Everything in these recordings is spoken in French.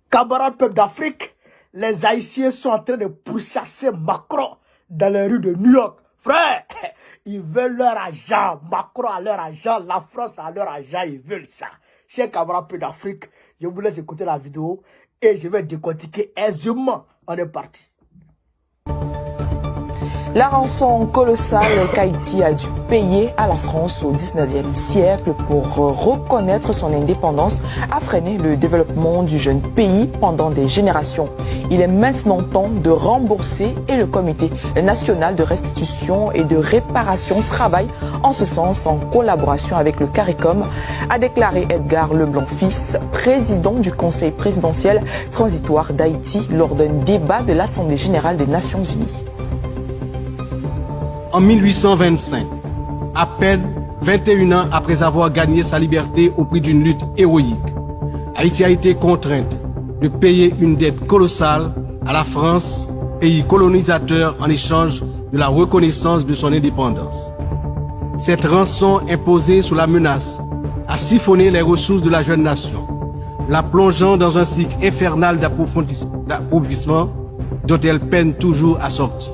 Camarades peuple d'Afrique, les Haïtiens sont en train de pourchasser Macron dans les rues de New York. Frère, ils veulent leur argent. Macron a leur argent, la France a leur argent, ils veulent ça. Chers camarades peuple d'Afrique, je vous laisse écouter la vidéo et je vais décortiquer aisément. On est parti. La rançon colossale qu'Haïti a dû payer à la France au 19e siècle pour reconnaître son indépendance a freiné le développement du jeune pays pendant des générations. Il est maintenant temps de rembourser et le Comité national de restitution et de réparation travaille en ce sens en collaboration avec le CARICOM, a déclaré Edgar Leblanc-Fils, président du Conseil présidentiel transitoire d'Haïti lors d'un débat de l'Assemblée générale des Nations unies. En 1825, à peine 21 ans après avoir gagné sa liberté au prix d'une lutte héroïque, Haïti a été contrainte de payer une dette colossale à la France, pays colonisateur, en échange de la reconnaissance de son indépendance. Cette rançon imposée sous la menace a siphonné les ressources de la jeune nation, la plongeant dans un cycle infernal d'appauvrissement dont elle peine toujours à sortir.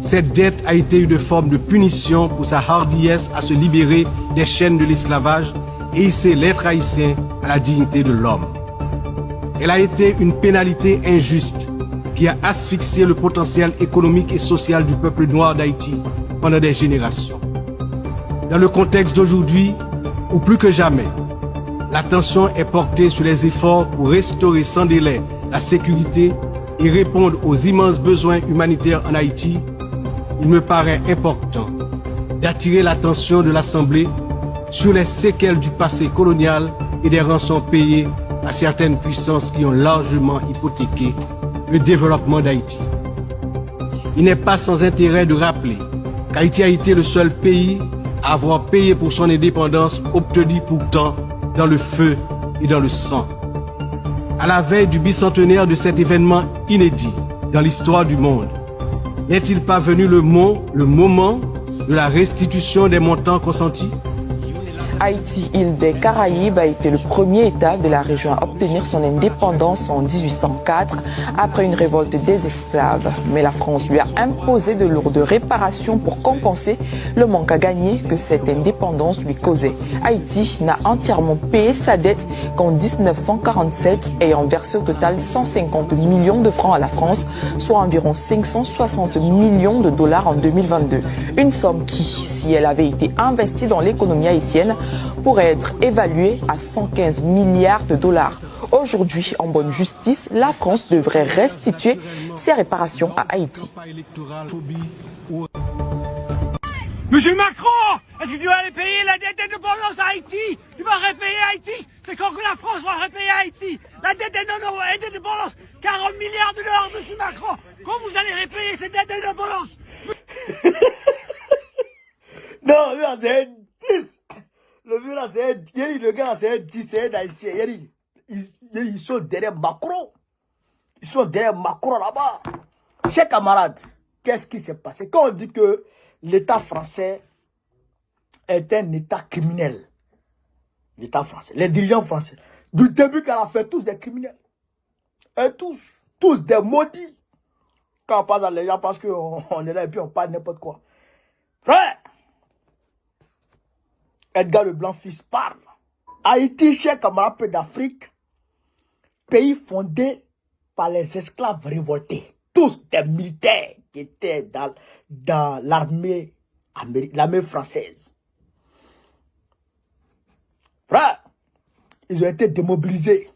Cette dette a été une forme de punition pour sa hardiesse à se libérer des chaînes de l'esclavage et hisser l'être haïtien à la dignité de l'homme. Elle a été une pénalité injuste qui a asphyxié le potentiel économique et social du peuple noir d'Haïti pendant des générations. Dans le contexte d'aujourd'hui, ou plus que jamais, l'attention est portée sur les efforts pour restaurer sans délai la sécurité et répondre aux immenses besoins humanitaires en Haïti. Il me paraît important d'attirer l'attention de l'Assemblée sur les séquelles du passé colonial et des rançons payées à certaines puissances qui ont largement hypothéqué le développement d'Haïti. Il n'est pas sans intérêt de rappeler qu'Haïti a été le seul pays à avoir payé pour son indépendance, obtenue pourtant dans le feu et dans le sang. À la veille du bicentenaire de cet événement inédit dans l'histoire du monde, n'est-il pas venu le moment de la restitution des montants consentis? Haïti, île des Caraïbes, a été le premier État de la région à obtenir son indépendance en 1804 après une révolte des esclaves. Mais la France lui a imposé de lourdes réparations pour compenser le manque à gagner que cette indépendance lui causait. Haïti n'a entièrement payé sa dette qu'en 1947, ayant versé au total 150 millions de francs à la France, soit environ 560 millions de dollars en 2022. Une somme qui, si elle avait été investie dans l'économie haïtienne, pourrait être évaluée à 115 milliards de dollars. Aujourd'hui, en bonne justice, la France devrait restituer ses réparations à Haïti. Monsieur Macron, est-ce que tu vas aller payer la dette d'indépendance à Haïti? Tu vas repayer Haïti? C'est quand que la France va repayer Haïti? La dette d'indépendance, 40 milliards de dollars, monsieur Macron. Quand vous allez repayer cette dette d'indépendance? Non, là, c'est un 10. Le vieux là, c'est un 10. Le gars, c'est un 10, c'est un haïtien. Ils sont derrière Macron. Ils sont derrière Macron là-bas. Chers camarades, qu'est-ce qui s'est passé? Quand on dit que l'État français est un État criminel, l'État français, les dirigeants français, du début qu'à la fin, tous des criminels. Et tous des maudits. Quand on passe dans les gens parce qu'on est là et puis on parle n'importe quoi. Frère, Edgar Leblanc-Fils parle. Haïti, cher camarade peu d'Afrique, pays fondé par les esclaves révoltés. Tous des militaires qui étaient dans l'armée française. Frère, ils ont été démobilisés.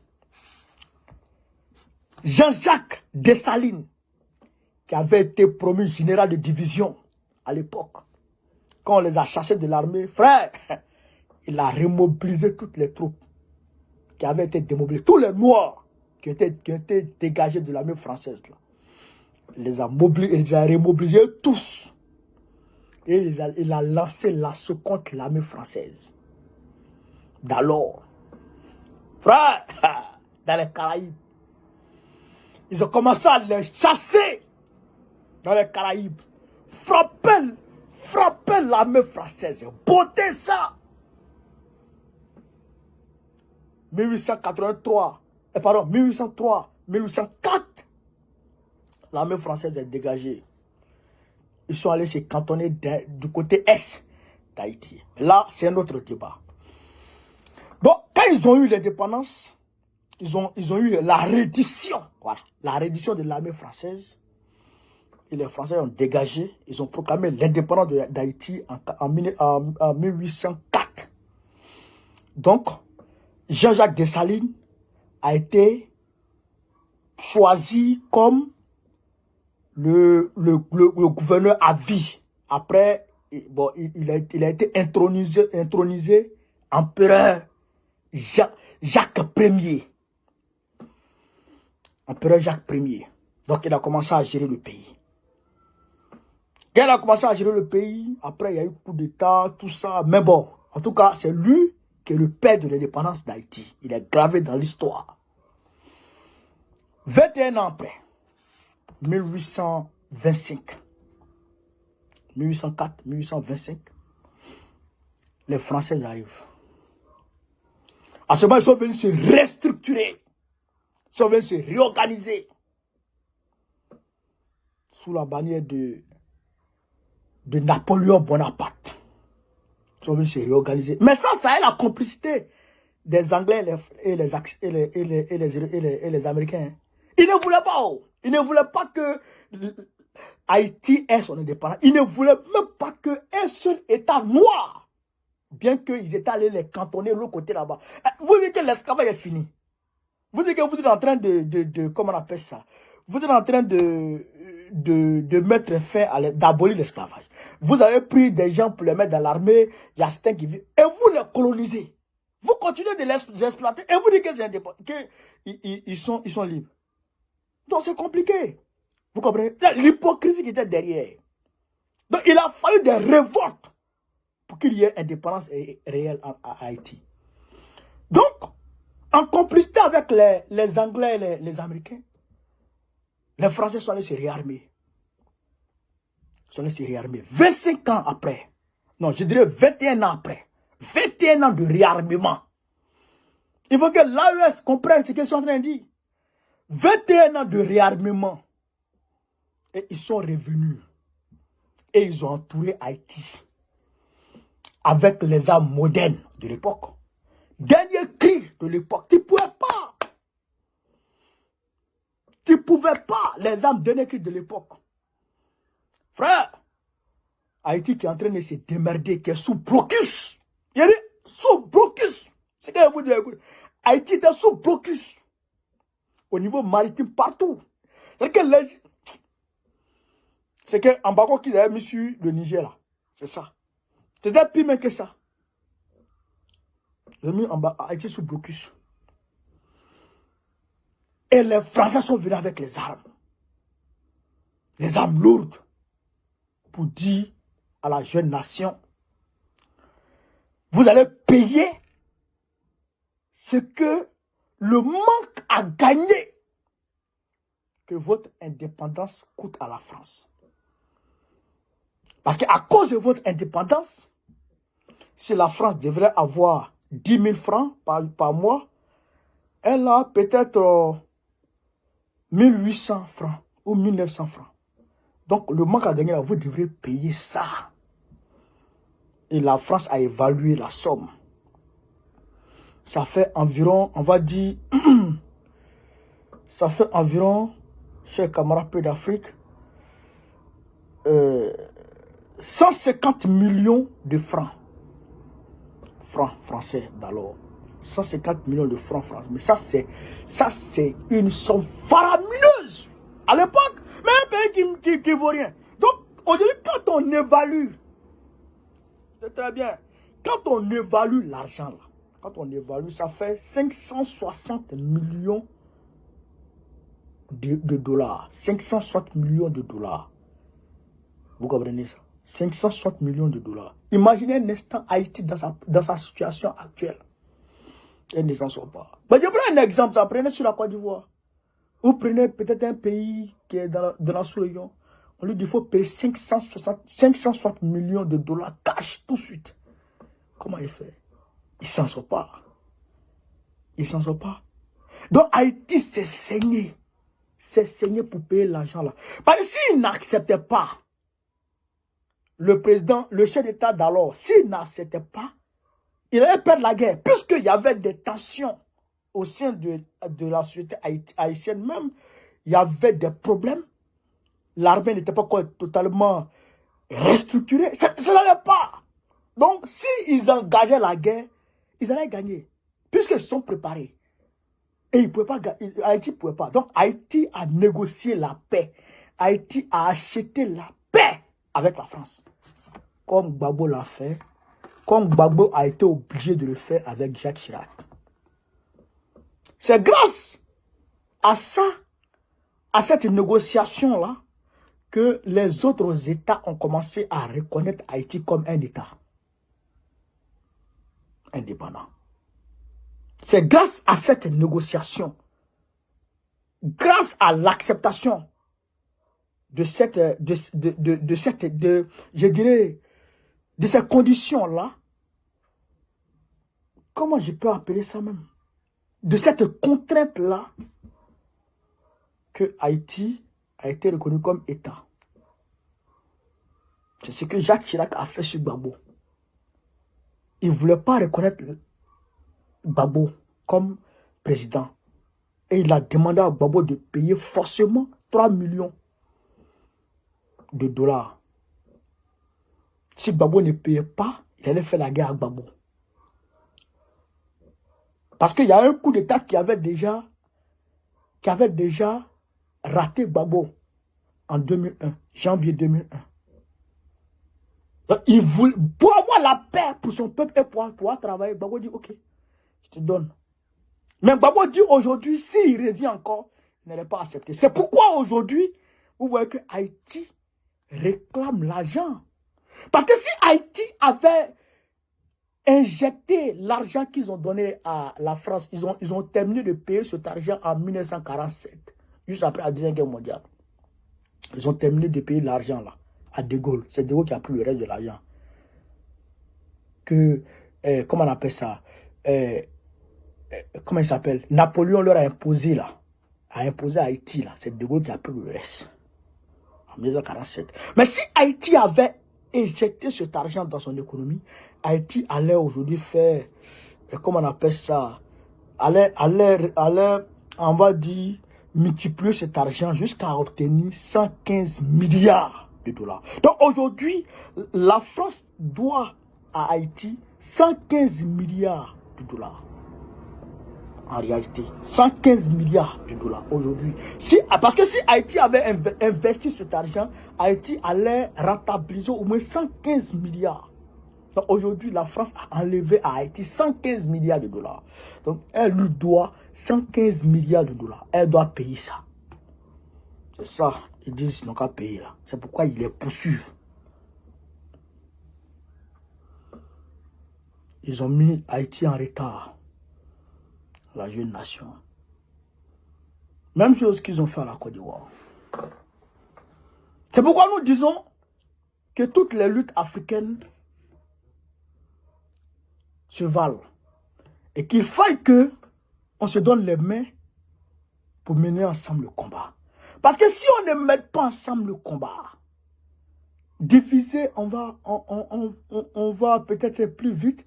Jean-Jacques Dessalines, qui avait été promu général de division à l'époque, quand on les a chassés de l'armée, frère, il a remobilisé toutes les troupes qui avaient été démobilisées. Tous les Noirs qui étaient dégagés de l'armée française. Là. Il les a remobilisés tous. Et il a lancé l'assaut contre l'armée française. D'alors, frère, dans les Caraïbes, ils ont commencé à les chasser dans les Caraïbes. Frapper l'armée française. Botter ça. 1883, pardon, 1803, 1804, l'armée française est dégagée. Ils sont allés se cantonner du côté est d'Haïti. Là, c'est un autre débat. Donc, quand ils ont eu l'indépendance, ils ont eu la reddition. Voilà, la reddition de l'armée française. Et les Français ont dégagé. Ils ont proclamé l'indépendance d'Haïti en 1804. Donc, Jean-Jacques Dessalines a été choisi comme le gouverneur à vie. Après, bon, il a été intronisé empereur Jacques Ier. Empereur Jacques Ier. Donc, il a commencé à gérer le pays. Quand il a commencé à gérer le pays, après, il y a eu coup d'État, tout ça. Mais bon, en tout cas, c'est lui qui est le père de l'indépendance d'Haïti. Il est gravé dans l'histoire. 21 ans après, 1825, 1804, 1825, les Français arrivent. À ce moment, ils sont venus se restructurer. Ils sont venus se réorganiser. Sous la bannière de Napoléon Bonaparte. Ils sont venus se réorganiser. Mais ça est la complicité des Anglais et les Américains. Ils ne voulaient pas. Ils ne voulaient pas que Haïti ait son indépendance. Ils ne voulaient même pas qu'un seul État noir, bien qu'ils étaient allés les cantonner de l'autre côté là-bas. Vous dites que l'esclavage est fini. Vous dites que vous êtes en train de comment on appelle ça? Vous êtes en train de mettre fin d'abolir l'esclavage. Vous avez pris des gens pour les mettre dans l'armée, il y a certains qui vivent, et vous les colonisez. Vous continuez de les exploiter, et vous dites que c'est indépendant, qu'ils sont libres. Donc c'est compliqué. Vous comprenez? L'hypocrisie qui était derrière. Donc il a fallu des révoltes pour qu'il y ait indépendance réelle à Haïti. Donc, en complicité avec les Anglais et les Américains, les Français sont allés se réarmer. Ils sont allés se réarmer. 25 ans après, non, je dirais 21 ans après, 21 ans de réarmement. Il faut que l'AES comprenne ce qu'ils sont en train de dire. 21 ans de réarmement. Et ils sont revenus. Et ils ont entouré Haïti. Avec les armes modernes de l'époque. Dernier cri de l'époque. Tu ne pouvais pas. Tu ne pouvais pas. Les armes dernier cri de l'époque. Frère, Haïti qui est en train de se démerder, qui est sous blocus. Il y a sous blocus. C'est ce que vous dites. Haïti était sous blocus. Au niveau maritime, partout. C'est que l'embargo qu'ils avaient mis sur le Niger, là. C'est ça. C'était pire même que ça. Ils ont mis Haïti sous blocus. Et les Français sont venus avec les armes. Les armes lourdes. Pour dire à la jeune nation, vous allez payer ce que le manque à gagner que votre indépendance coûte à la France. Parce qu'à cause de votre indépendance, si la France devrait avoir 10 000 francs par mois, elle a peut-être 1800 francs ou 1900 francs. Donc le manque à gagner, là, vous devrez payer ça. Et la France a évalué la somme. Ça fait environ, on va dire, ça fait environ, chers camarades peu d'Afrique, 150 millions de francs. Francs français d'alors. 150 millions de francs français. Mais ça, c'est une somme faramineuse. À l'époque, mais un pays qui vaut rien. Donc, aujourd'hui, quand on évalue, c'est très bien, quand on évalue l'argent là, quand on évalue, ça fait 560 millions de dollars. 560 millions de dollars. Vous comprenez ça? 560 millions de dollars. Imaginez un instant Haïti dans sa situation actuelle. Elle ne s'en sort pas. Mais je prends un exemple, ça prenez sur la Côte d'Ivoire. Vous prenez peut-être un pays qui est dans la sous-région. On lui dit qu'il faut payer 560 millions de dollars cash tout de suite. Comment il fait? Il ne s'en sort pas. Il ne s'en sort pas. Donc Haïti s'est saigné. C'est saigné pour payer l'argent là. Parce que s'il n'acceptait pas, le président, le chef d'État d'alors, s'il n'acceptait pas, il allait perdre la guerre. Puisqu'il y avait des tensions au sein de la société haïtienne même, il y avait des problèmes. L'armée n'était pas encore totalement restructurée. Ça n'allait pas. Donc, s'ils engageaient la guerre, ils allaient gagner. Puisqu'ils sont préparés. Et ils ne pouvaient pas gagner. Haïti ne pouvait pas. Donc, Haïti a négocié la paix. Haïti a acheté la paix avec la France. Comme Gbagbo l'a fait. Comme Gbagbo a été obligé de le faire avec Jacques Chirac. C'est grâce à ça, à cette négociation-là, que les autres États ont commencé à reconnaître Haïti comme un État indépendant. C'est grâce à cette négociation, grâce à l'acceptation de ces conditions-là, comment je peux appeler ça même, de cette contrainte-là, que Haïti a été reconnu comme État. C'est ce que Jacques Chirac a fait sur Gbagbo. Il ne voulait pas reconnaître Gbagbo comme président. Et il a demandé à Gbagbo de payer forcément 3 millions de dollars. Si Gbagbo ne payait pas, il allait faire la guerre à Gbagbo. Parce qu'il y a un coup d'État qui avait déjà raté Gbagbo en 2001, janvier 2001. Donc, pour avoir la paix pour son peuple et pour pouvoir travailler, Gbagbo dit ok, je te donne. Mais Gbagbo dit aujourd'hui, s'il revient encore, il n'allait pas accepter. C'est pourquoi aujourd'hui, vous voyez que Haïti réclame l'argent. Parce que si Haïti avait injecté l'argent qu'ils ont donné à la France, ils ont terminé de payer cet argent en 1947, juste après la Deuxième Guerre mondiale. Ils ont terminé de payer l'argent là, à De Gaulle. C'est De Gaulle qui a pris le reste de l'argent. Comment on appelle ça? Comment il s'appelle? Napoléon leur a imposé là. A imposé à Haïti là. C'est De Gaulle qui a pris le reste. En 1947. Mais si Haïti avait injecté cet argent dans son économie, Haïti allait aujourd'hui faire, comment on appelle ça? Allait, on va dire, multiplier cet argent jusqu'à obtenir 115 milliards de dollars. Donc aujourd'hui, la France doit à Haïti 115 milliards de dollars. En réalité, 115 milliards de dollars aujourd'hui. Parce que si Haïti avait investi cet argent, Haïti allait rentabiliser au moins 115 milliards. Donc aujourd'hui, la France a enlevé à Haïti 115 milliards de dollars. Donc elle lui doit 115 milliards de dollars. Elle doit payer ça. C'est ça. Ils disent qu'ils n'ont qu'à payer là. C'est pourquoi ils les poursuivent. Ils ont mis Haïti en retard. La jeune nation. Même chose qu'ils ont fait à la Côte d'Ivoire. C'est pourquoi nous disons que toutes les luttes africaines se valent. Et qu'il faille que on se donne les mains pour mener ensemble le combat. Parce que si on ne met pas ensemble le combat, diviser, on va peut-être plus vite,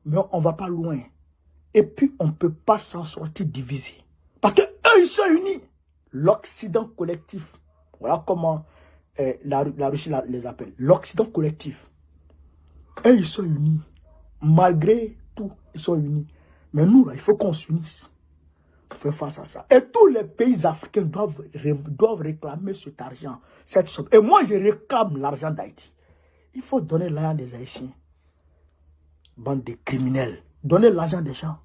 mais on ne va pas loin. Et puis, on ne peut pas s'en sortir divisé. Parce que eux, ils sont unis. L'Occident collectif. Voilà comment la Russie les appelle. L'Occident collectif. Eux, ils sont unis. Malgré tout, ils sont unis. Mais nous, là, il faut qu'on s'unisse. Pour faire face à ça. Et tous les pays africains doivent réclamer cet argent, cette somme. Et moi, je réclame l'argent d'Haïti. Il faut donner l'argent des Haïtiens. Bande de criminels. Donnez l'argent des gens.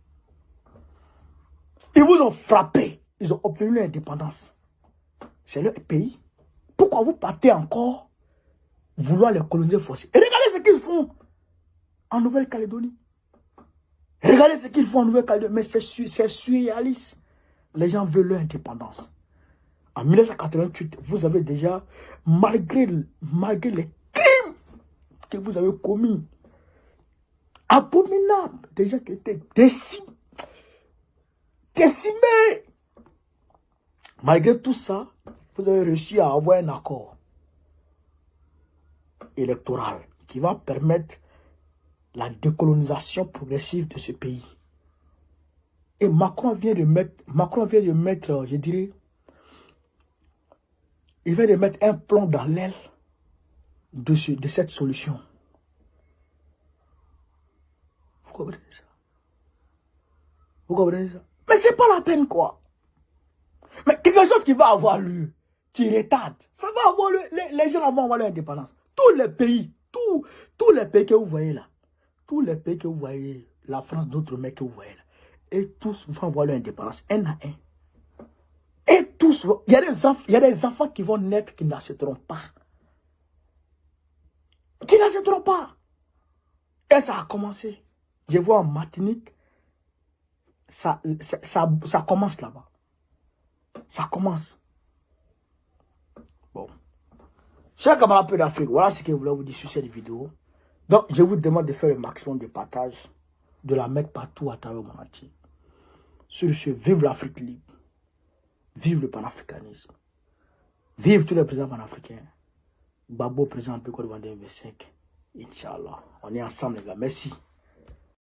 Ils vous ont frappé. Ils ont obtenu l'indépendance. C'est leur pays. Pourquoi vous partez encore vouloir les coloniser forcés? Et regardez ce qu'ils font en Nouvelle-Calédonie. Regardez ce qu'ils font en Nouvelle-Calédonie. Mais c'est surréaliste. Les gens veulent leur indépendance. En 1988, vous avez déjà, malgré les crimes que vous avez commis, abominable, déjà qui était décis. décimés. Malgré tout ça, vous avez réussi à avoir un accord électoral qui va permettre la décolonisation progressive de ce pays. Et Macron vient de mettre, je dirais, il vient de mettre un plomb dans l'aile de cette solution. Vous comprenez ça? Vous comprenez ça? Mais c'est pas la peine, quoi. Mais quelque chose qui va avoir lieu, tu retardes. Ça va avoir lieu, les gens vont avoir leur indépendance. Tous les pays, tous les pays que vous voyez là, tous les pays que vous voyez, la France, d'autres mecs que vous voyez là, et tous vont avoir leur indépendance, un à un. Et tous, il y a des enfants qui vont naître qui n'achèteront pas. Qui n'achèteront pas. Et ça a commencé. Je vois en Martinique, ça commence là-bas. Ça commence. Bon. Chers camarades peu d'Afrique, voilà ce que je voulais vous dire sur cette vidéo. Donc, je vous demande de faire le maximum de partage, de la mettre partout à travers le monde entier. Sur ce, vive l'Afrique libre. Vive le panafricanisme. Vive tous les présidents panafricains. Babo, président de Côte d'Ivoire 25. Inch'Allah. On est ensemble, les gars. Merci.